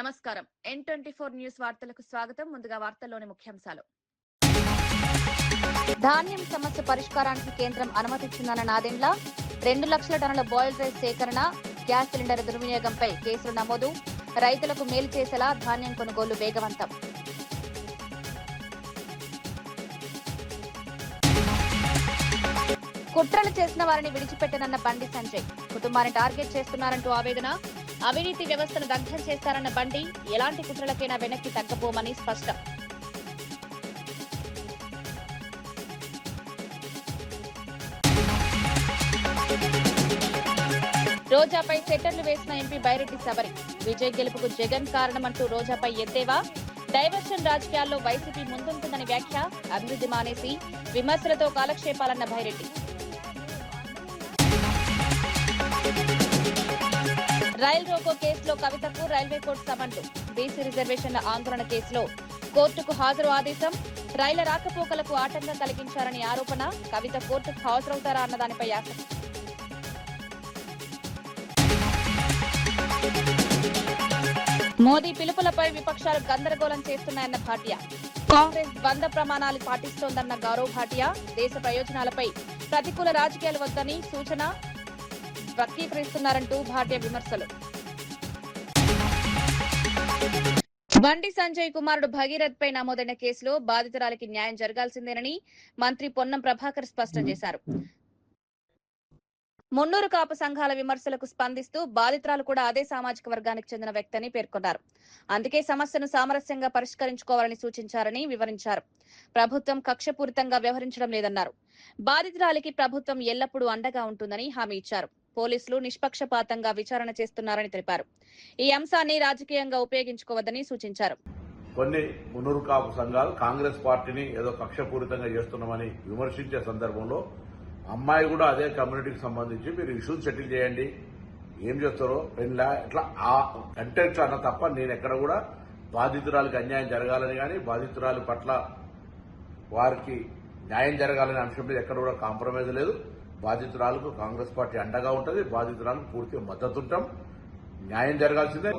నమస్కారం. N24 news వార్తలకు స్వాగతం. ముందుగా వార్తల్లోని ముఖ్యాంశాలు. ధాన్యం సమస్య పరిష్కారానికి కేంద్రం అనుమతిచ్చిందన్న నాదెండ్ల, 2 లక్షల టన్నుల బాయిల్డ్ రైస్ సేకరణ, గ్యాస్ సిలిండర్ దుర్వినియోగంపై కేసులు నమోదు, రైతులకు మేలు చేసేలా ధాన్యం కొనుగోలు వేగవంతం. కుట్రలు చేసిన వారిని విడిచిపెట్టనన్న బండి సంజయ్, కుటుంబాన్ని టార్గెట్ చేస్తున్నారంటూ ఆవేదన, అవినీతి వ్యవస్థను దగ్ధం చేస్తారన్న బండి, ఎలాంటి కుట్రలకైనా వెనక్కి తగ్గబోమని స్పష్టం. రోజాపై సెటర్లు వేసిన ఎంపీ బైరెడ్డి సబరి, విజయ్ గెలుపుకు జగన్ కారణమంటూ రోజాపై ఎద్దేవా, డైవర్షన్ రాజకీయాల్లో వైసీపీ ముందుంటుందని వ్యాఖ్య, అభివృద్ధి మానేసి విమర్శలతో కాలక్షేపాలన్న బైరెడ్డి. రైల్ రోకో కేసులో కవితకు రైల్వే కోర్టు సమన్లు, బీసీ రిజర్వేషన్ల ఆందోళన కేసులో కోర్టుకు హాజరు ఆదేశం, రైళ్ల రాకపోకలకు ఆటంకం కలిగించారని ఆరోపణ, కవిత కోర్టుకు హాజరవుతారా అన్నదానిపై ఆసక్తి. మోదీ పిలుపులపై విపక్షాలు గందరగోళం చేస్తున్నాయన్న భాటియా, కాంగ్రెస్ బంద ప్రమాణాలు పాటిస్తోందన్న గౌరవ్ భాటియా, దేశ ప్రయోజనాలపై ప్రతికూల రాజకీయాలు వద్దని సూచన, వక్రీకరిస్తున్నారంటూ భాటియా విమర్శలు. బండి సంజయ్ కుమారుడు భగీరథ్ పై నమోదైన కేసులో బాధితురాలికి న్యాయం జరగాల్సిందేనని మంత్రి పొన్నం ప్రభాకర్ స్పష్టం చేశారు. మున్నూరు కాపు సంఘాల విమర్శలకు స్పందిస్తూ బాధితురాలు కూడా అదే సామాజిక వర్గానికి చెందిన వ్యక్తి అని పేర్కొన్నారు. అందుకే సమస్యను సామరస్యంగా పరిష్కరించుకోవాలని సూచించారని వివరించారు. ప్రభుత్వం కక్షపూరితంగా వ్యవహరించడం లేదన్నారు. బాధితురాలికి ప్రభుత్వం ఎల్లప్పుడూ అండగా ఉంటుందని హామీ ఇచ్చారు. పోలీసులు నిష్పక్షపాతంగా విచారణ చేస్తున్నారని తెలిపారు. ఈ అంశాన్ని రాజకీయంగా ఉపయోగించుకోవద్దని సూచించారు. కొన్ని మున్నూరు కాపు సంఘాలు కాంగ్రెస్ పార్టీని ఏదో కక్షపూరితంగా చేస్తున్నామని విమర్శించే సందర్భంలో అమ్మాయి కూడా అదే కమ్యూనిటీకి సంబంధించి మీరు ఇష్యూస్ సెటిల్ చేయండి, ఏం చేస్తారో పెళ్ళ ఇట్లా ఆ కంటెంట్ అన్న తప్ప నేను ఎక్కడ కూడా బాధితురాలకు అన్యాయం జరగాలని కానీ బాధితురాలి పట్ల వారికి న్యాయం జరగాలనే అంశం మీద ఎక్కడ కూడా కాంప్రమైజ్ లేదు. బాధితురాలకు కాంగ్రెస్ పార్టీ అండగా ఉంటుంది, బాధితురాలకు పూర్తిగా మద్దతు ఉంటాం. న్యాయం జరగాల్సిందే.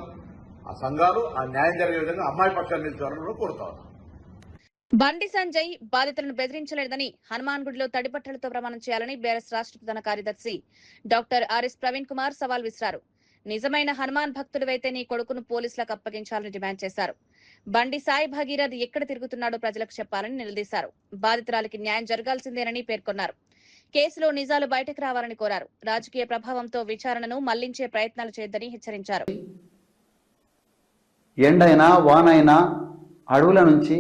ఆ సంఘాలు ఆ న్యాయం జరిగే విధంగా అమ్మాయి పక్షాన్ని నిలిచారని కోరుతా ఉన్నాం. బండి సంజయ్ బాధితులను బెదిరించలేదని హనుమాన్ గుడిలో తడిబట్టలతో ప్రమాణం చేయాలని బీఆర్ఎస్ రాష్ట్ర ప్రధాన కార్యదర్శి డాక్టర్ ఆర్ఎస్ ప్రవీణ్ కుమార్ సవాల్ విసిరారు. నిజమైన హనుమాన్ భక్తుడివైతే నీ కొడుకును పోలీసులకు అప్పగించాలని డిమాండ్ చేశారు. బండి సాయి భగీరథ్ ఎక్కడ తిరుగుతున్నాడో ప్రజలకు చెప్పాలని నిలదీశారు. బాధితురాలికి న్యాయం జరగాల్సిందేనని పేర్కొన్నారు. కేసులో నిజాలు బయటకు రావాలని కోరారు. రాజకీయ ప్రభావంతో విచారణను మళ్లించే ప్రయత్నాలు చేయొద్దని హెచ్చరించారు. ఎండైనా వానైనా అడవుల నుంచి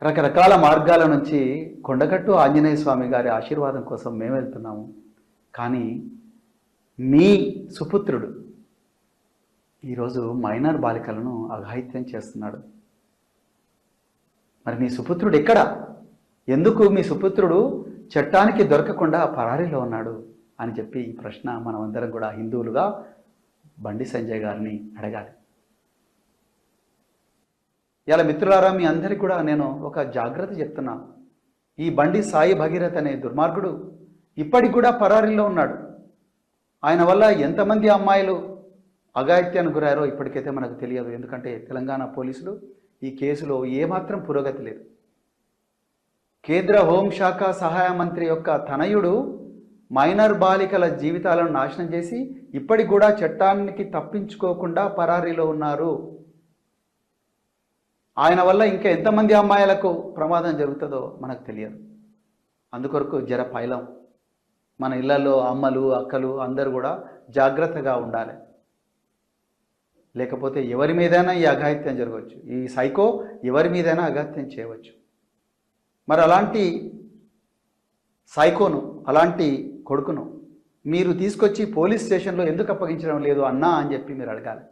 రకరకాల మార్గాల నుంచి కొండగట్టు ఆంజనేయ స్వామి గారి ఆశీర్వాదం కోసం మేము వెళ్తున్నాము. కానీ మీ సుపుత్రుడు ఈరోజు మైనర్ బాలికలను అఘాయిత్యం చేస్తున్నాడు. మరి మీ సుపుత్రుడు ఎక్కడ? ఎందుకు మీ సుపుత్రుడు చట్టానికి దొరకకుండా పరారీలో ఉన్నాడు అని చెప్పి ఈ ప్రశ్న మనమందరం కూడా హిందువులుగా బండి సంజయ్ గారిని అడగాలి. ఇలా మిత్రులారా, మీ అందరికీ కూడా నేను ఒక జాగ్రత్త చెప్తున్నా. ఈ బండి సాయి భగీరథ్ అనే దుర్మార్గుడు ఇప్పటికి కూడా పరారీలో ఉన్నాడు. ఆయన వల్ల ఎంతమంది అమ్మాయిలు అఘాయిత్యానికి గురారో ఇప్పటికైతే మనకు తెలియదు. ఎందుకంటే తెలంగాణ పోలీసులు ఈ కేసులో ఏమాత్రం పురోగతి లేదు. కేంద్ర హోంశాఖ సహాయ మంత్రి యొక్క తనయుడు మైనర్ బాలికల జీవితాలను నాశనం చేసి ఇప్పటికి కూడా చట్టానికి తప్పించుకోకుండా పరారీలో ఉన్నారు. ఆయన వల్ల ఇంకా ఎంతమంది అమ్మాయిలకు ప్రమాదం జరుగుతుందో మనకు తెలియదు. అందుకొరకు జర పైలం మన ఇళ్లలో అమ్మలు అక్కలు అందరూ కూడా జాగ్రత్తగా ఉండాలి. లేకపోతే ఎవరి మీదైనా ఈ అఘాయిత్యం జరగవచ్చు. ఈ సైకో ఎవరి మీదైనా అఘాయిత్యం చేయవచ్చు. మరి అలాంటి సైకోను, అలాంటి కొడుకును మీరు తీసుకొచ్చి పోలీస్ స్టేషన్లో ఎందుకు అప్పగించడం లేదు అన్నా అని చెప్పి మీరు అడగాలి.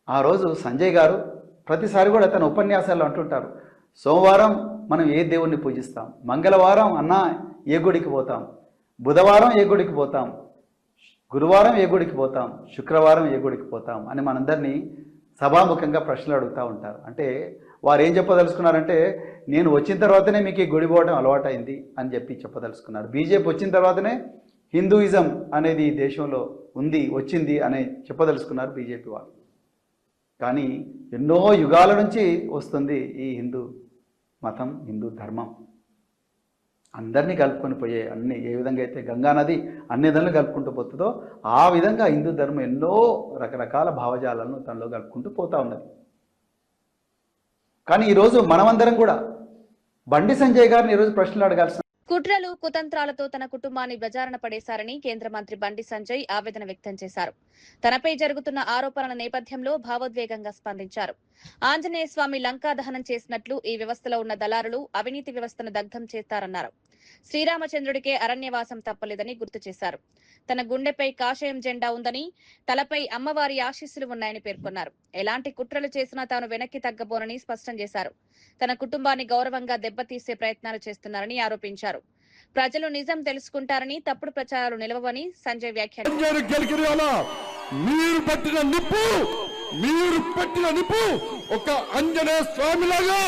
ఆ రోజు సంజయ్ గారు ప్రతిసారి కూడా తన ఉపన్యాసాల్లో అంటుంటారు, సోమవారం మనం ఏ దేవుణ్ణి పూజిస్తాం, మంగళవారం అన్నా ఏ గుడికి పోతాం, బుధవారం ఏ గుడికి పోతాం, గురువారం ఏ గుడికి పోతాం, శుక్రవారం ఏ గుడికి పోతాం అని మనందరినీ సభాముఖంగా ప్రశ్నలు అడుగుతూ ఉంటారు. అంటే వారు ఏం చెప్పదలుచుకున్నారంటే, నేను వచ్చిన తర్వాతనే మీకు ఈ గుడి పోవడం అలవాటైంది అని చెప్పి చెప్పదలుచుకున్నారు. బీజేపీ వచ్చిన తర్వాతనే హిందూయిజం అనేది ఈ దేశంలో ఉంది, వచ్చింది అని చెప్పదలుచుకున్నారు బీజేపీ వాళ్ళు. కానీ ఎన్నో యుగాల నుంచి వస్తుంది ఈ హిందూ మతం, హిందూ ధర్మం. అందరినీ కలుపుకొని పోయే అన్ని, ఏ విధంగా అయితే గంగా నది అన్ని నదులను కలుపుకుంటూ పోతుందో ఆ విధంగా హిందూ ధర్మం ఎన్నో రకరకాల భావజాలను తనలో కలుపుకుంటూ పోతా ఉన్నది. కానీ ఈరోజు మనమందరం కూడా బండి సంజయ్ గారిని ఈరోజు ప్రశ్నలు అడగాల్సిన. కుట్రలు కుతంత్రాలతో తన కుటుంబాన్ని బజారున పడేశారని కేంద్ర మంత్రి బండి సంజయ్ ఆవేదన వ్యక్తం చేశారు. తనపై జరుగుతున్న ఆరోపణల నేపథ్యంలో భావోద్వేగంగా స్పందించారు. ఆంజనేయ స్వామి లంకా దహనం చేసినట్లు ఈ వ్యవస్థలో ఉన్న దళారులు అవినీతి వ్యవస్థను దగ్ధం చేస్తారన్నారు. శ్రీరామచంద్రుడికే అరణ్యవాసం తప్పలేదని గుర్తు చేశారు. తన గుండెపై కాషాయం జెండా ఉందని, తలపై అమ్మవారి ఆశీస్సులు ఉన్నాయని పేర్కొన్నారు. ఎలాంటి కుట్రలు చేసినా తాను వెనక్కి తగ్గబోనని స్పష్టం చేశారు. తన కుటుంబాన్ని గౌరవంగా దెబ్బతీసే ప్రయత్నాలు చేస్తున్నారని ఆరోపించారు. ప్రజలు నిజం తెలుసుకుంటారని, తప్పుడు ప్రచారాలు నిలవని సంజయ్ వ్యాఖ్యానించారు. మీరు పెట్టిన నిప్పు ఒక ఆంజనేయ స్వామిలాగా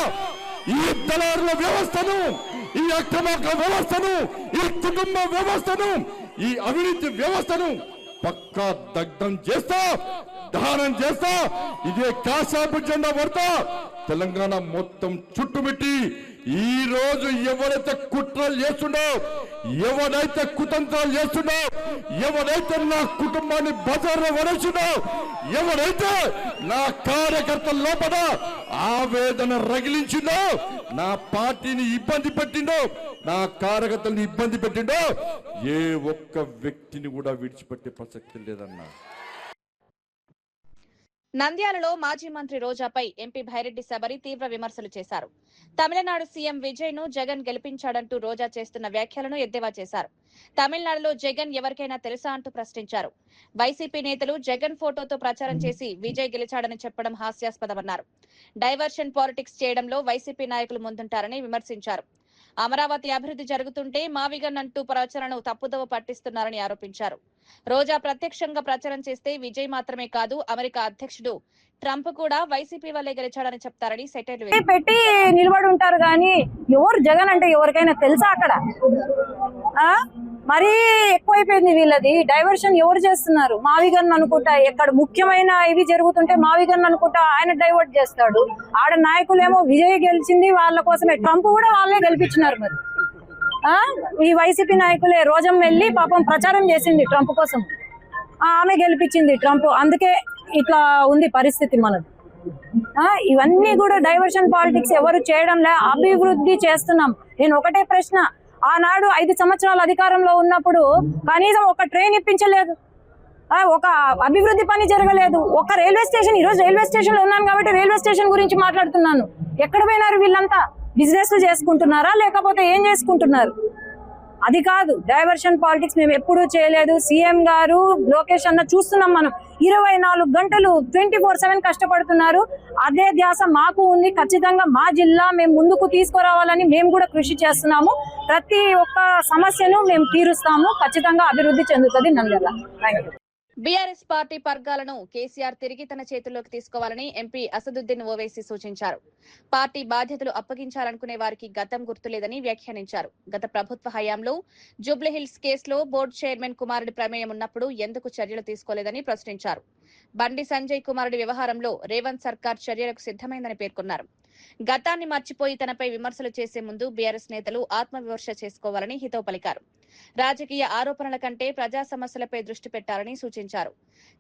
ఈ దళారుల వ్యవస్థను, ఈ అక్రమార్కుల వ్యవస్థను, ఈ కుటుంబ వ్యవస్థను, ఈ అవినీతి వ్యవస్థను పక్కా దగ్ధం చేస్తా, దహనం చేస్తా. ఇదే కాషాయపు జెండా పడతా తెలంగాణ మొత్తం చుట్టుముట్టి ఈ రోజు ఎవరైతే కుట్రలు చేస్తుండో, ఎవరైతే కుతంత్రాలు చేస్తుండో, ఎవరైతే నా కుటుంబాన్ని బజార్లో పడేసిండో, ఎవరైతే నా కార్యకర్తల లోపల ఆవేదన రగిలించిండో, నా పార్టీని ఇబ్బంది పెట్టిండో, నా కార్యకర్తల్ని ఇబ్బంది పెట్టిండో, ఏ ఒక్క వ్యక్తిని కూడా విడిచిపెట్టే ప్రసక్తి లేదన్నా. నంద్యాలలో మాజీ మంత్రి రోజాపై ఎంపీ భైరెడ్డి శబరి తీవ్ర విమర్శలు చేశారు. తమిళనాడు సీఎం విజయ్ ను జగన్ గెలిపించాడంటూ రోజా చేస్తున్న వ్యాఖ్యలను ఎద్దేవా చేశారు. తమిళనాడులో జగన్ ఎవరికైనా తెలుసా అంటూ ప్రశ్నించారు. వైసీపీ నేతలు జగన్ ఫోటోతో ప్రచారం చేసి విజయ్ గెలిచాడని చెప్పడం హాస్యాస్పదమన్నారు. డైవర్షన్ పాలిటిక్స్ చేయడంలో వైసీపీ నాయకులు ముందుంటారని విమర్శించారు. అమరావతి అభివృద్ధి జరుగుతుంటే మావిగన్ అంటూ ప్రచారణను తప్పుదోవ పట్టిస్తున్నారని ఆరోపించారు. రోజా ప్రత్యక్షంగా ప్రచారం చేస్తే విజయ్ మాత్రమే కాదు, అమెరికా అధ్యక్షుడు ట్రంప్ కూడా వైసీపీ వల్లే గెలిచాడని చెప్తారని సెటైర్లు పెట్టి నిలబడి ఉంటారు. కానీ ఎవరు జగన్ అంటే ఎవరికైనా తెలుసా? అక్కడ మరీ ఎక్కువైపోయింది వీళ్ళది. డైవర్షన్ ఎవరు చేస్తున్నారు? మావిగన్ అనుకుంటా, ఎక్కడ ముఖ్యమైన ఇవి జరుగుతుంటే మావిగన్ అనుకుంటా ఆయన డైవర్ట్ చేస్తాడు. ఆడ నాయకులేమో విజయ్ గెలిచింది వాళ్ళ కోసమే, ట్రంప్ కూడా వాళ్ళే గెలిపించినారు. మరి ఈ వైసీపీ నాయకులే, రోజమ్మ వెళ్ళి పాపం ప్రచారం చేసింది ట్రంప్ కోసం, ఆమె గెలిపించింది ట్రంప్. అందుకే ఇట్లా ఉంది పరిస్థితి మనది. ఇవన్నీ కూడా డైవర్షన్ పాలిటిక్స్ ఎవరు చేయడంలే, అభివృద్ధి చేస్తున్నాం. నేను ఒకటే ప్రశ్న, ఆనాడు 5 సంవత్సరాలు అధికారంలో ఉన్నప్పుడు కనీసం ఒక ట్రైన్ ఇప్పించలేదు, ఒక అభివృద్ధి పని జరగలేదు, ఒక రైల్వే స్టేషన్. ఈ రోజు రైల్వే స్టేషన్ లో ఉన్నాను కాబట్టి రైల్వే స్టేషన్ గురించి మాట్లాడుతున్నాను. ఎక్కడ పోయినారు వీళ్ళంతా? బిజినెస్ చేసుకుంటున్నారా లేకపోతే ఏం చేసుకుంటున్నారు? అది కాదు డైవర్షన్ పాలిటిక్స్ మేము ఎప్పుడూ చేయలేదు. సీఎం గారు లోకేష్ అన్న చూస్తున్నాం, మనం 24 గంటలు 24/7 కష్టపడుతున్నారు. అదే ధ్యాస మాకు ఉంది. ఖచ్చితంగా మా జిల్లా మేము ముందుకు తీసుకురావాలని మేము కూడా కృషి చేస్తున్నాము. ప్రతి ఒక్క సమస్యను మేము తీరుస్తాము. ఖచ్చితంగా అభివృద్ధి చెందుతుంది Nandyal. Thank you. BRS party పర్గాలను కేసీఆర్ తిరిగి తన చేతుల్లోకి తీసుకోవాలని ఎంపీ అసదుద్దీన్ ఓవైసీ సూచించారు. పార్టీ బాధ్యతలు అప్పగించాలనుకునే వారికి గతం గుర్తులేదని వ్యాఖ్యానించారు. గత ప్రభుత్వ హయాంలో జూబ్లీహిల్స్ కేసులో బోర్డు చైర్మన్ కుమారుడి ప్రమేయం ఉన్నప్పుడు ఎందుకు చర్యలు తీసుకోలేదని ప్రశ్నించారు. బండి సంజయ్ కుమారుడి వ్యవహారంలో రేవంత్ సర్కార్ చర్యలకు సిద్ధమైందని పేర్కొన్నారు. గతాన్ని మర్చిపోయి తనపై విమర్శలు చేసే ముందు బీఆర్ఎస్ నేతలు ఆత్మవిమర్శ చేసుకోవాలని హితవు పలికారు. రాజకీయ ఆరోపణల కంటే ప్రజా సమస్యలపై దృష్టి పెట్టాలని సూచించారు.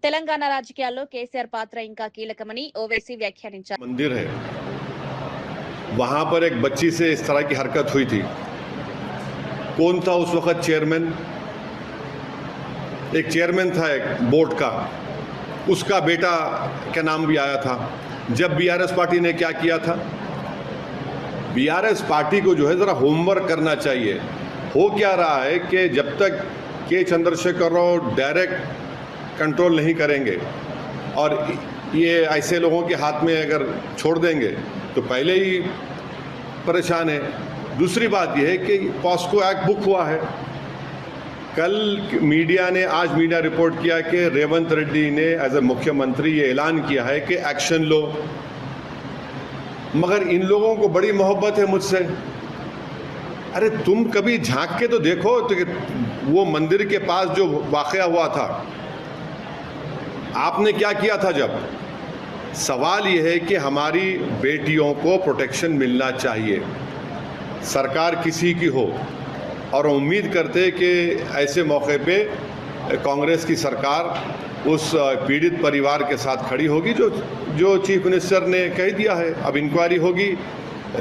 తెలంగాణ రాజకీయాల్లో కేసీఆర్ పాత్ర ఇంకా కీలకమని ఓవైసీ వ్యాఖ్యానించారు. मंदिर है, वहां पर एक बच्ची से इस तरह की हरकत हुई थी. कौन था उस वक्त चेयरमैन? एक चेयरमैन था एक बोर्ड का, उसका बेटा का नाम भी आया था. जब बीआरएस पार्टी ने क्या किया था, बीआरएस पार्टी को जो है जरा होमवर्क करना चाहिए. हो क्या रहा है कि जब तक के चंद्रशेखर राव डायरेक्ट कंट्रोल नहीं करेंगे और ये ऐसे लोगों के हाथ में अगर छोड़ देंगे तो पहले ही परेशान है. दूसरी बात यह है कि पॉस्को एक्ट बुक हुआ है. कल मीडिया ने, आज मीडिया रिपोर्ट किया कि रेवंत रेड्डी ने एज ए मुख्यमंत्री ये ऐलान किया है कि एक्शन लो. मगर इन लोगों को बड़ी मोहब्बत है मुझसे. अरे तुम कभी झांक के तो देखो, तो वो मंदिर के पास जो वाकया हुआ था आपने क्या किया था जब? सवाल यह है कि हमारी बेटियों को प्रोटेक्शन मिलना चाहिए, सरकार किसी की हो, और उम्मीद करते हैं कि ऐसे मौके पे कांग्रेस की सरकार उस पीड़ित परिवार के साथ खड़ी होगी जो चीफ मिनिस्टर ने कह दिया है। अब इंक्वायरी होगी,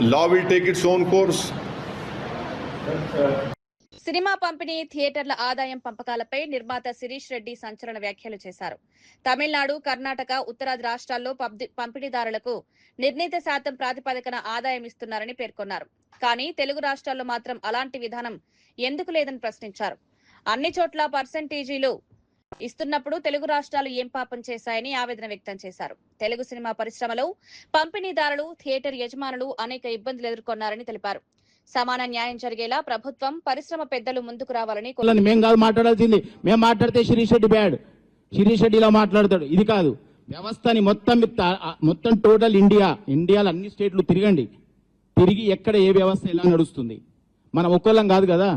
law will take its own course. Cinema పంపిణీ థియేటర్ల ఆదాయం పంపకాలపై నిర్మాత శిరీష్ రెడ్డి సంచలన వ్యాఖ్యలు చేశారు. తమిళనాడు, కర్ణాటక, ఉత్తరాది రాష్ట్రాల్లో పంపిణీదారులకు నిర్ణీత శాతం ప్రాతిపదికన ఆదాయం ఇస్తున్నారని పేర్కొన్నారు. కానీ తెలుగు రాష్ట్రాల్లో మాత్రం అలాంటి విధానం ఎందుకు లేదని ప్రశ్నించారు. అన్ని చోట్ల పర్సెంటేజీలు ఇస్తున్నప్పుడు తెలుగు రాష్ట్రాలు ఏం పాపం చేశాయని ఆవేదన వ్యక్తం చేశారు. తెలుగు సినిమా పరిశ్రమలో పంపిణీదారులు, థియేటర్ యజమానులు అనేక ఇబ్బందులు ఎదుర్కొన్నారని తెలిపారు. సమాన న్యాయం జరిగేలా ప్రభుత్వం, పరిశ్రమ పెద్దలు ముందుకు రావాలని మేము కాదు మాట్లాడాల్సింది. మేము మాట్లాడితే శిరీష్ రెడ్డి బ్యాడ్, శిరీష్ రెడ్డి ఇలా మాట్లాడతాడు. ఇది కాదు, వ్యవస్థని మొత్తం టోటల్ ఇండియాలో అన్ని స్టేట్లు తిరగండి, తిరిగి ఎక్కడ ఏ వ్యవస్థ ఎలా నడుస్తుంది. మనం ఒక్కోళ్ళం కాదు కదా.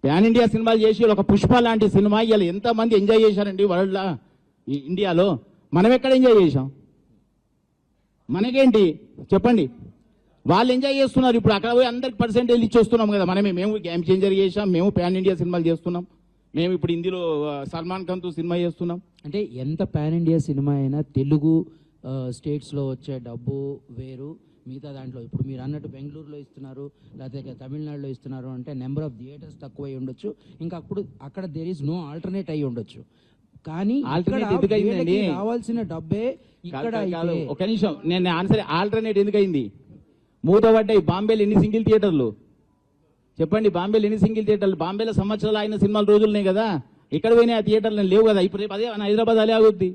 పాన్ ఇండియా సినిమాలు చేసి ఒక పుష్ప లాంటి సినిమా ఇలా ఎంతమంది ఎంజాయ్ చేశారండి వరల్డ్లో, ఇండియాలో. మనం ఎక్కడ ఎంజాయ్ చేశాం? మనకేంటి చెప్పండి? వాళ్ళు ఎంజాయ్ చేస్తున్నారు. ఇప్పుడు అక్కడ పోయి అందరికి పర్సెంటేజ్ ఇచ్చి వస్తున్నాం కదా. మేము గేమ్ చేంజర్ చేసాం, మేము పాన్ ఇండియా సినిమాలు చేస్తున్నాం, మేము ఇప్పుడు హిందీలో సల్మాన్ ఖాన్తో సినిమా చేస్తున్నాం. అంటే ఎంత పాన్ ఇండియా సినిమా అయినా తెలుగు స్టేట్స్లో వచ్చే డబ్బు వేరు, మిగతా దాంట్లో ఇప్పుడు మీరు అన్నట్టు బెంగళూరులో ఇస్తున్నారు, లేకపోతే తమిళనాడులో ఇస్తున్నారు అంటే నెంబర్ ఆఫ్ థియేటర్స్ తక్కువ అయి ఉండొచ్చు. ఇంకా అక్కడ దేర్ ఈస్ నో ఆల్టర్నేట్ అయి ఉండొచ్చు. కానీ రావాల్సిన డబ్బే ఇక్కడ. ఒక నిమిషం, నేను ఆన్సర్. ఆల్టర్నేట్ ఎందుకయింది? మూతపడ్డాయి. బాంబేలో ఎన్ని సింగిల్ థియేటర్లు చెప్పండి? బాంబేలో ఎన్ని సింగిల్ థియేటర్లు? బాంబేలో సంవత్సరాలు అయిన సినిమాల రోజులున్నాయి కదా. ఇక్కడ పోయినా ఆ థియేటర్లు లేవు కదా. ఇప్పుడు రేపు అదే హైదరాబాద్ అలే ఆగుద్ది.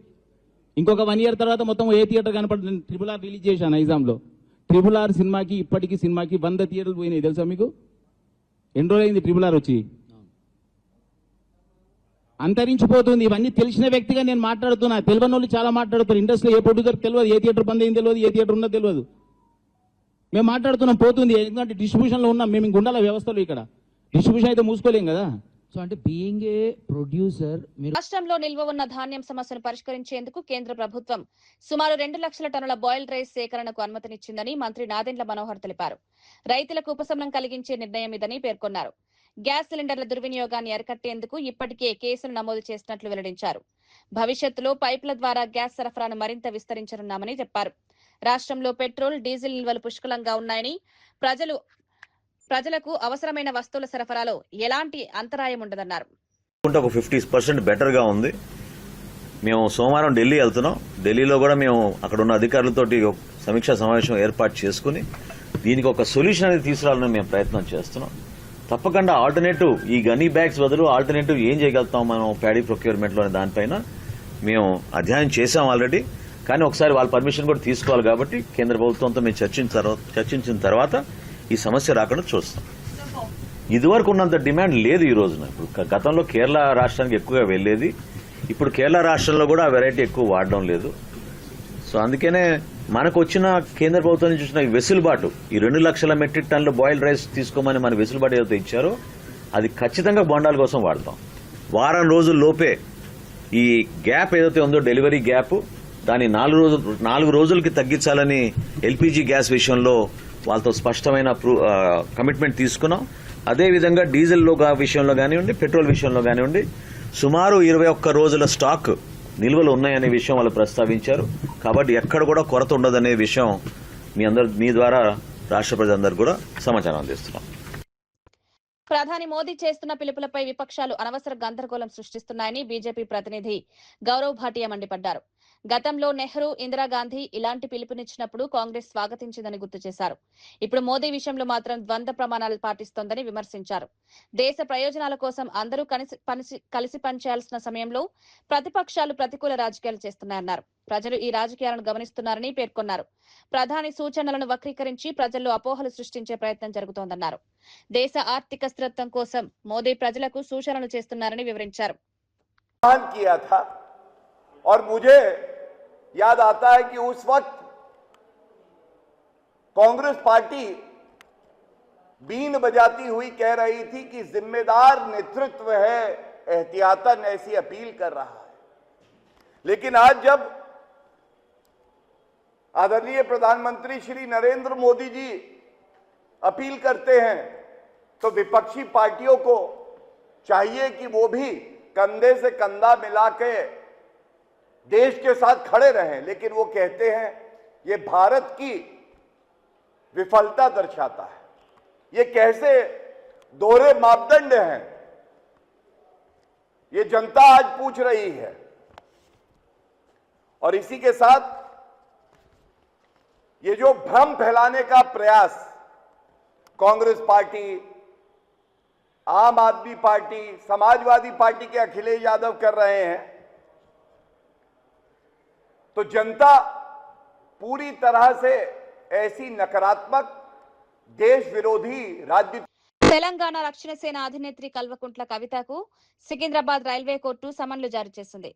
ఇంకొక 1 year తర్వాత మొత్తం ఏ థియేటర్ కనపడుతుంది? ట్రిపుల్ ఆర్ రిలీజ్ చేశాను నైజాంలో. ట్రిపుల్ ఆర్ సినిమాకి ఇప్పటికీ సినిమాకి 100 థియేటర్లు పోయినాయి తెలుసా మీకు? ఎన్ని రోజులైంది ట్రిపుల్ ఆర్ వచ్చి? అంతరించిపోతుంది. ఇవన్నీ తెలిసిన వ్యక్తిగా నేను మాట్లాడుతున్నా. తెలియని వాళ్ళు చాలా మాట్లాడుతారు. ఇండస్ట్రీలో ఏ ప్రొడ్యూసర్ తెలియదు, ఏ థియేటర్ బంద్ అయింది తెలియదు, ఏ థియేటర్ ఉన్నదో తెలియదు. మేము మాట్లాడుతున్నాం, పోతుంది. ఎందుకంటే డిస్ట్రిబ్యూషన్లో ఉన్నాం మేము. ఇంక ఉండాల వ్యవస్థలో. ఇక్కడ డిస్ట్రిబ్యూషన్ అయితే మూసుకోలేం కదా. సో అంటే బీయింగ్ ఏ ప్రొడ్యూసర్, రాష్ట్రంలో నిల్వ ఉన్న ధాన్యం సమస్యను పరిష్కరించేందుకు కేంద్ర ప్రభుత్వం సుమారు 2 లక్షల టన్నుల బాయిల్డ్ రైస్ సేకరణకు అనుమతినిచ్చిందని మంత్రి నాదెండ్ల మనోహర్ తెలిపారు. రైతులకు ఉపశమనం కలిగించే నిర్ణయం ఇదని పేర్కొన్నారు. గ్యాస్ సిలిండర్ల దుర్వినియోగాన్ని అరికట్టేందుకు ఇప్పటికే కేసులు నమోదు చేసినట్లు వెల్లడించారు. భవిష్యత్తులో పైపుల ద్వారా గ్యాస్ సరఫరాను మరింత విస్తరించనున్నామని చెప్పారు. రాష్ట్రంలో పెట్రోల్, డీజిల్ నిల్వలు పుష్కలంగా ఉన్నాయని, ప్రజలకు అవసరమైన వస్తువుల సరఫరాలో ఎలాంటి అంతరాయం ఉండదన్నారు. ఒక 50% బెటర్గా ఉంది. మేము సోమవారం ఢిల్లీ వెళ్తున్నాం. ఢిల్లీలో కూడా మేము అక్కడ ఉన్న అధికారులతోటి సమీక్షా సమావేశం ఏర్పాటు చేసుకుని దీనికి ఒక సొల్యూషన్ అనేది తీసుకురావాలని మేము ప్రయత్నం చేస్తున్నాం. తప్పకుండా ఆల్టర్నేటివ్, ఈ గనీ బ్యాగ్స్ బదులు ఆల్టర్నేటివ్ ఏం చేయగలుగుతాం మనం ప్యాడీ ప్రొక్యూర్మెంట్లో అనే దానిపైన మేము అధ్యయనం చేశాం ఆల్రెడీ. కానీ ఒకసారి వాళ్ళ పర్మిషన్ కూడా తీసుకోవాలి కాబట్టి కేంద్ర ప్రభుత్వంతో మేము చర్చించిన తర్వాత ఈ సమస్య రాకుండా చూస్తాం. ఇదివరకు ఉన్నంత డిమాండ్ లేదు ఈ రోజున. ఇప్పుడు గతంలో కేరళ రాష్ట్రానికి ఎక్కువగా వెళ్లేది, ఇప్పుడు కేరళ రాష్ట్రంలో కూడా ఆ వెరైటీ ఎక్కువ వాడడం లేదు. సో అందుకనే మనకు వచ్చిన కేంద్ర ప్రభుత్వం నుంచి వచ్చిన వెసులుబాటు, ఈ 2 లక్షల మెట్రిక్ టన్నుల బాయిల్డ్ రైస్ తీసుకోమని మన వెసులుబాటు ఏదైతే ఇచ్చారో అది ఖచ్చితంగా బొండాల కోసం వాడతాం. వారం రోజుల లోపే ఈ గ్యాప్ ఏదైతే ఉందో డెలివరీ గ్యాప్, దాన్ని 4 రోజులకి తగ్గించాలని ఎల్పీజీ గ్యాస్ విషయంలో వాళ్ళతో స్పష్టమైన కమిట్మెంట్ తీసుకున్నాం. అదేవిధంగా డీజిల్ విషయంలో కానివ్వండి, పెట్రోల్ విషయంలో కానివ్వండి సుమారు 21 రోజుల స్టాక్ నిల్వలు ఉన్నాయనే విషయం వాళ్ళు ప్రస్తావించారు. కాబట్టి ఎక్కడ కూడా కొరత ఉండదనే విషయం మీ ద్వారా రాష్ట్ర ప్రజలందరూ కూడా సమాచారం అందిస్తున్నాం. ప్రధాని మోదీ చేస్తున్న పిలుపులపై విపక్షాలు అనవసర గందరగోళం సృష్టిస్తున్నాయని బీజేపీ ప్రతినిధి గౌరవ్ భాటియా మండిపడ్డారు. గతంలో నెహ్రూ, ఇందిరాగాంధీ ఇలాంటి పిలుపునిచ్చినప్పుడు కాంగ్రెస్ స్వాగతించిందని గుర్తు చేశారు. ఇప్పుడు మోదీ విషయంలో మాత్రం ద్వంద్వ ప్రమాణాలు పాటిస్తోందని విమర్శించారు. దేశ ప్రయోజనాల కోసం అందరూ కలిసి పనిచేయాల్సిన సమయంలో ప్రతిపక్షాలు ప్రతికూల రాజకీయాలు చేస్తున్నాయన్నారు. ప్రజలు ఈ రాజకీయాలను గమనిస్తున్నారని పేర్కొన్నారు. ప్రధాని సూచనలను వక్రీకరించి ప్రజల్లో అపోహలు సృష్టించే ప్రయత్నం జరుగుతోందన్నారు. దేశ ఆర్థిక స్థిరత్వం కోసం మోదీ ప్రజలకు సూచనలు చేస్తున్నారని వివరించారు. और मुझे याद आता है कि उस वक्त कांग्रेस पार्टी बीन बजाती हुई कह रही थी कि जिम्मेदार नेतृत्व है, एहतियातन ऐसी अपील कर रहा है. लेकिन आज जब आदरणीय प्रधानमंत्री श्री नरेंद्र मोदी जी अपील करते हैं तो विपक्षी पार्टियों को चाहिए कि वो भी कंधे से कंधा मिला के देश के साथ खड़े रहें, लेकिन वो कहते हैं ये भारत की विफलता दर्शाता है। ये कैसे दोहरे मापदंड हैं, ये जनता आज पूछ रही है। और इसी के साथ ये जो भ्रम फैलाने का प्रयास कांग्रेस पार्टी, आम आदमी पार्टी, समाजवादी पार्टी के अखिलेश यादव कर रहे हैं, तो जनता पूरी तरह से ऐसी नकारात्मक देश विरोधी राजनीति। తెలంగాణ రక్షణ సేన అధినేత్రి కల్వకుంట్ల కవితకు సికింద్రాబాద్ రైల్వే కోర్టు సమన్లు జారీ చేసింది.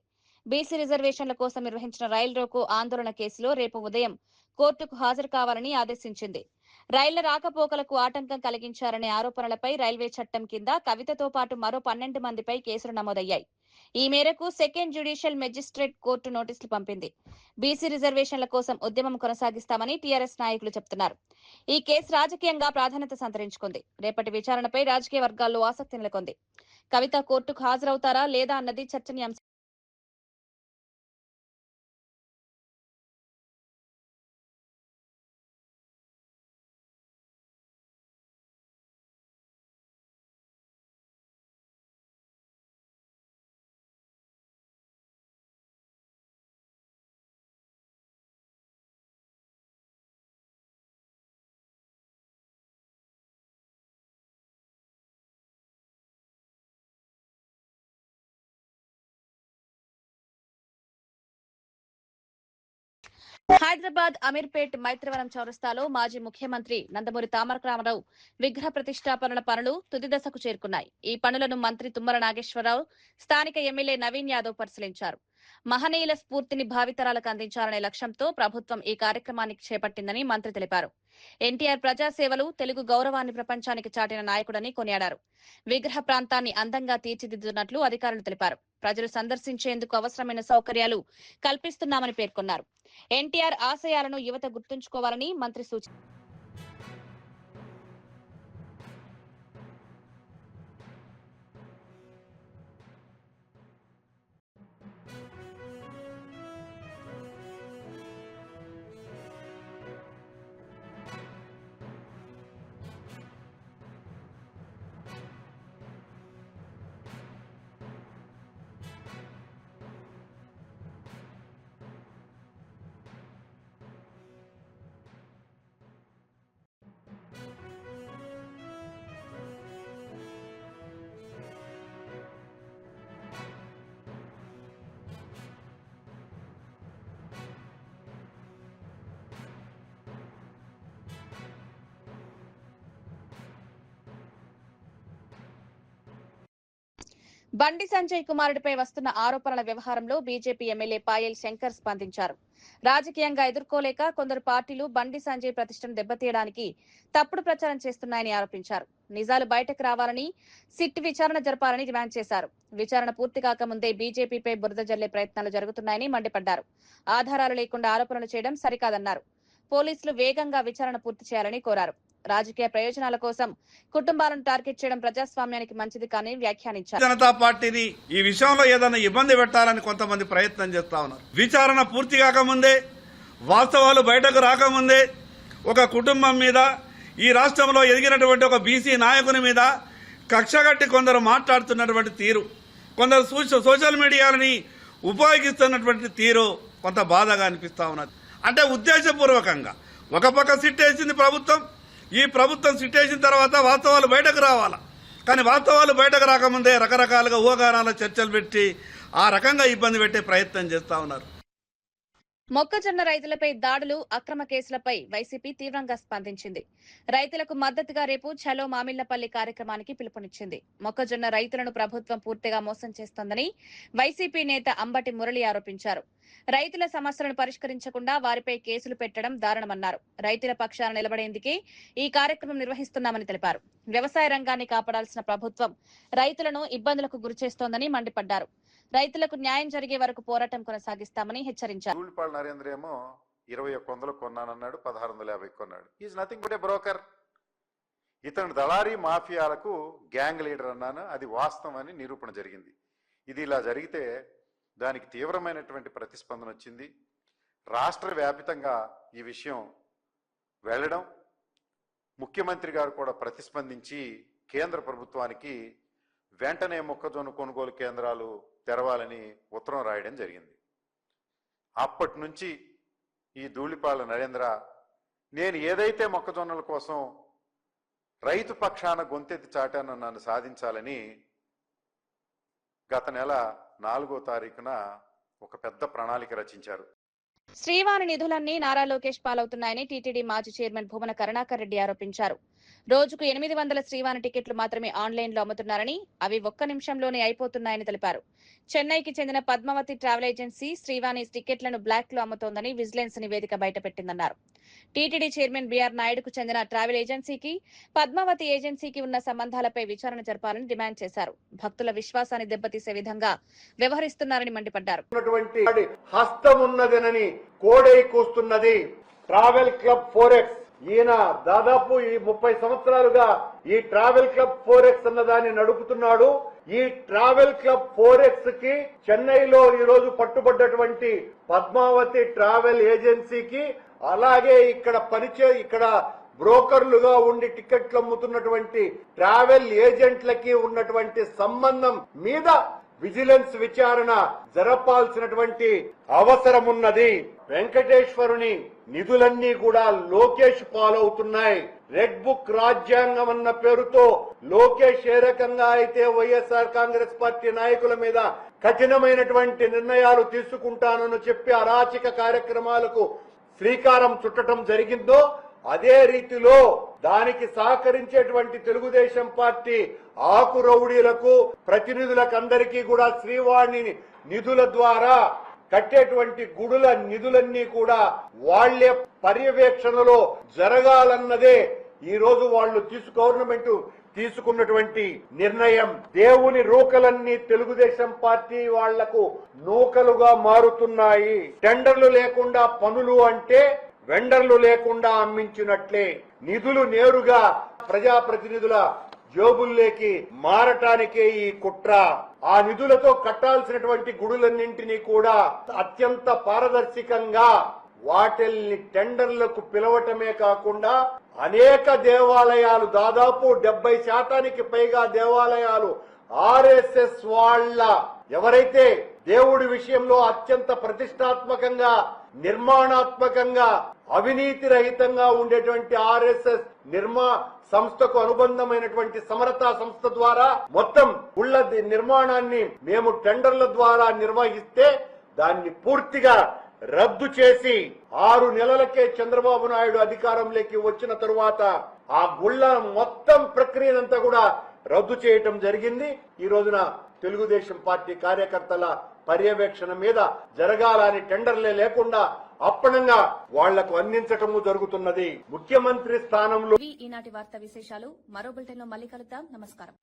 బీసీ రిజర్వేషన్ల కోసం నిర్వహించిన రైలు రోకో ఆందోళన కేసులో రేపు ఉదయం కోర్టుకు హాజరు కావాలని ఆదేశించింది. రైళ్ల రాకపోకలకు ఆటంకం కలిగించారనే ఆరోపణలపై రైల్వే చట్టం కింద కవితతో పాటు మరో 12 మందిపై కేసులు నమోదయ్యాయి. ఈ మేరకు సెకండ్ జ్యుడిషియల్ మెజిస్ట్రేట్ కోర్టు నోటీసులు పంపింది. బీసీ రిజర్వేషన్ల కోసం ఉద్యమం కొనసాగిస్తామని టీఆర్ఎస్ నాయకులు చెబుతున్నారు. ఈ కేసు రాజకీయంగా ప్రాధాన్యత సంతరించుకుంది. రేపటి విచారణపై రాజకీయ వర్గాల్లో ఆసక్తి నెలకొంది. కవిత కోర్టుకు హాజరవుతారా లేదా అన్నది చర్చనీయాంశం. హైదరాబాద్ అమీర్పేట్ మైత్రివనం చౌరస్తాలో మాజీ ముఖ్యమంత్రి నందమూరి తారక రామారావు విగ్రహ ప్రతిష్టాపనల పనులు తుది దశకు చేరుకున్నాయి. ఈ పనులను మంత్రి తుమ్మల నాగేశ్వరరావు, స్థానిక ఎమ్మెల్యే నవీన్ యాదవ్ పరిశీలించారు. మహనీయుల స్ఫూర్తిని భావితరాలకు అందించాలనే లక్ష్యంతో ప్రభుత్వం ఈ కార్యక్రమానికి చేపట్టిందని మంత్రి తెలిపారు. ఎన్టీఆర్ ప్రజాసేవలు, తెలుగు గౌరవాన్ని ప్రపంచానికి చాటిన నాయకుడని కొనియాడారు. విగ్రహ ప్రాంతాన్ని అందంగా తీర్చిదిద్దుతున్నట్లు అధికారులు తెలిపారు. ప్రజలు సందర్శించేందుకు అవసరమైన సౌకర్యాలు కల్పిస్తున్నామని పేర్కొన్నారు. ఎన్టీఆర్ ఆశయాలను యువత గుర్తుంచుకోవాలని మంత్రి సూచించారు. బండి సంజయ్ కుమారుడిపై వస్తున్న ఆరోపణల వ్యవహారంలో బీజేపీ ఎమ్మెల్యే పాయల్ శంకర్ స్పందించారు. రాజకీయంగా ఎదుర్కోలేక కొందరు పార్టీలు బండి సంజయ్ ప్రతిష్టను దెబ్బతీయడానికి తప్పుడు ప్రచారం చేస్తున్నాయని ఆరోపించారు. నిజాలు బయటకు రావాలని, సిట్ విచారణ జరపాలని డిమాండ్ చేశారు. విచారణ పూర్తి కాకముందే బీజేపీపై బురద జల్లే ప్రయత్నాలు జరుగుతున్నాయని మండిపడ్డారు. ఆధారాలు లేకుండా ఆరోపణలు చేయడం సరికాదన్నారు. పోలీసులు వేగంగా విచారణ పూర్తి చేయాలని కోరారు. రాజకీయ ప్రయోజనాల కోసం కుటుంబాలను టార్గెట్ చేయడం ప్రజాస్వామ్యానికి మంచిది కాని వ్యాఖ్యానించారు. జనతా పార్టీని ఈ విషయంలో ఏదైనా ఇబ్బంది పెట్టాలని కొంతమంది ప్రయత్నం చేస్తా ఉన్నారు. విచారణ పూర్తి కాకముందే, వాస్తవాలు బయటకు రాకముందే ఒక కుటుంబం మీద, ఈ రాష్ట్రంలో ఎదిగినటువంటి ఒక బీసీ నాయకుని మీద కక్షగట్టి కొందరు మాట్లాడుతున్నటువంటి తీరు, కొందరు సోషల్ మీడియాలని ఉపయోగిస్తున్నటువంటి తీరు కొంత బాధగా అనిపిస్తా ఉన్నది. అంటే ఉద్దేశపూర్వకంగా ఒక పక్క సిట్ వేసింది ప్రభుత్వం, ఈ ప్రభుత్వం సిట్ వేసిన తర్వాత వాస్తవాలు బయటకు రావాలా, కానీ వాస్తవాలు బయటకు రాకముందే రకరకాలుగా ఊహాగానాల చర్చలు పెట్టి ఆ రకంగా ఇబ్బంది పెట్టే ప్రయత్నం చేస్తా ఉన్నారు. మొక్కజొన్న రైతులపై దాడులు, అక్రమ కేసులపై వైసీపీ తీవ్రంగా స్పందించింది. రైతులకు మద్దతుగా రేపు ఛలో మామిళ్లపల్లి కార్యక్రమానికి పిలుపునిచ్చింది. మొక్కజొన్న రైతులను ప్రభుత్వం పూర్తిగా మోసం చేస్తోందని వైసీపీ నేత అంబటి మురళి ఆరోపించారు. రైతుల సమస్యలను పరిష్కరించకుండా వారిపై కేసులు పెట్టడం దారుణమన్నారు. రైతుల పక్షాన నిలబడేందుకే ఈ కార్యక్రమం నిర్వహిస్తున్నామని తెలిపారు. వ్యవసాయ రంగాన్ని కాపాడాల్సిన ప్రభుత్వం రైతులను ఇబ్బందులకు గురిచేస్తోందని మండిపడ్డారు. రైతులకు న్యాయం జరిగే వరకు పోరాటం కొనసాగిస్తామని హెచ్చరించారు. ధూళిపాళ నరేంద్ర ఏమో 2100 కొన్నానన్నాడు, 1650 కొన్నాడు. Is nothing but A broker. ఇతను దళారీ మాఫియాలకు గ్యాంగ్ లీడర్ అన్నాను, అది వాస్తవం అని నిరూపణ జరిగింది. ఇది ఇలా జరిగితే దానికి తీవ్రమైనటువంటి ప్రతిస్పందన వచ్చింది. రాష్ట్ర వ్యాపితంగా ఈ విషయం వెళ్ళడం, ముఖ్యమంత్రి గారు కూడా ప్రతిస్పందించి కేంద్ర ప్రభుత్వానికి వెంటనే మొక్కజొన్న కొనుగోలు కేంద్రాలు తెరవాలని ఉత్తరం రాయడం జరిగింది. అప్పటి నుంచి ఈ ధూళిపాళ నరేంద్ర నేను ఏదైతే మొక్కజొన్నల కోసం రైతు పక్షాన గొంతెత్తి చాటానో నన్ను సాధించాలని గత నెల 4వ తారీఖున ఒక పెద్ద ప్రణాళిక రచించారు. శ్రీవాణి నిధులన్నీ నారా లోకేష్ పాలవుతున్నాయని టీటీడీ మాజీ చైర్మన్ భువన కరుణాకర్ రెడ్డి ఆరోపించారు. రోజుకు 800 శ్రీవాణి టికెట్లు మాత్రమే ఆన్లైన్లో అమ్ముతున్నారని, అవి 1 నిమిషంలోనే అయిపోతున్నాయని తెలిపారు. చెన్నైకి చెందిన పద్మావతి ట్రావెల్ ఏజెన్సీ శ్రీవాణి టికెట్లను బ్లాక్ లో అమ్ముతోందని విజిలెన్స్ నివేదిక బయటపెట్టిందన్నారు. టీటీడీ చైర్మన్ బీఆర్ నాయుడుకు చెందిన ట్రావెల్ ఏజెన్సీకి పద్మావతి ఏజెన్సీకి ఉన్న సంబంధాలపై విచారణ జరపాలని డిమాండ్ చేశారు. భక్తుల విశ్వాసాన్ని దెబ్బతీసే విధంగా వ్యవహరిస్తున్నారని మండిపడ్డారు. హస్తం ఉన్నదనని కోడై కూస్తున్నది ట్రావెల్ క్లబ్ ఫోరెక్స్. ఈయన దాదాపు ఈ 30 సంవత్సరాలుగా ఈ ట్రావెల్ క్లబ్ ఫోరెక్స్ అన్నదాన్ని నడుపుతున్నాడు. ఈ ట్రావెల్ క్లబ్ ఫోరెక్స్ కి చెన్నైలో ఈ రోజు పట్టుబడ్డటువంటి పద్మావతి ట్రావెల్ ఏజెన్సీకి, అలాగే ఇక్కడ బ్రోకర్లుగా ఉండి టికెట్లు అమ్ముతున్నటువంటి ట్రావెల్ ఏజెంట్లకి ఉన్నటువంటి సంబంధం మీద విజిలెన్స్ విచారణ జరపాల్సినటువంటి అవసరం ఉన్నది. వెంకటేశ్వరుని నిధులన్నీ కూడా లోకేష్ పాలవుతున్నాయి. రెడ్ బుక్ రాజ్యాంగం అన్న పేరుతో లోకేష్ ఏ రకంగా అయితే వైఎస్ఆర్ కాంగ్రెస్ పార్టీ నాయకుల మీద కఠినమైనటువంటి నిర్ణయాలు తీసుకుంటానని చెప్పి అరాచక కార్యక్రమాలకు శ్రీకారం చుట్టడం జరిగిందో, అదే రీతిలో దానికి సహకరించేటువంటి తెలుగుదేశం పార్టీ ఆకు రౌడీలకు, ప్రతినిధులకు అందరికీ కూడా శ్రీవాణి నిధుల ద్వారా కట్టేటువంటి గుడుల నిధులన్నీ కూడా వాళ్లే పర్యవేక్షణలో జరగాలన్నదే ఈ రోజు వాళ్ళు గవర్నమెంట్ తీసుకున్నటువంటి నిర్ణయం. దేవుని రూకలన్నీ తెలుగుదేశం పార్టీ వాళ్లకు నూకలుగా మారుతున్నాయి. టెండర్లు లేకుండా పనులు అంటే వెండర్లు లేకుండా అమ్మించినట్లే. నిధులు నేరుగా ప్రజాప్రతినిధుల జోబుల్లోకి మారటానికే ఈ కుట్ర. ఆ నిధులతో కట్టాల్సినటువంటి గుడులన్నింటినీ కూడా అత్యంత పారదర్శకంగా వాటిల్ని టెండర్లకు పిలవటమే కాకుండా అనేక దేవాలయాలు, దాదాపు 70% పైగా దేవాలయాలు ఆర్ఎస్ఎస్ వాళ్ళ, ఎవరైతే దేవుడి విషయంలో అత్యంత ప్రతిష్టాత్మకంగా, నిర్మాణాత్మకంగా, అవినీతి రహితంగా ఉండేటువంటి ఆర్ఎస్ఎస్ సంస్థకు అనుబంధమైనటువంటి సమరతా సంస్థ ద్వారా మొత్తం గుళ్ళ నిర్మాణాన్ని మేము టెండర్ల ద్వారా నిర్వహిస్తే దాన్ని పూర్తిగా రద్దు చేసి 6 నెలలకే చంద్రబాబు నాయుడు అధికారంలోకి వచ్చిన తరువాత ఆ గుళ్ళ మొత్తం ప్రక్రియనంతా కూడా రద్దు చేయటం జరిగింది. ఈ రోజున తెలుగుదేశం పార్టీ కార్యకర్తల పర్యవేక్షణ మీద జరగాలని టెండర్లే లేకుండా అప్పనంగా వాళ్లకు అందించటము జరుగుతున్నది. ముఖ్యమంత్రి స్థానంలో ఈనాటి వార్తా విశేషాలు మరో బులెటిన్ లో మళ్ళీ కలుద్దాం. నమస్కారం.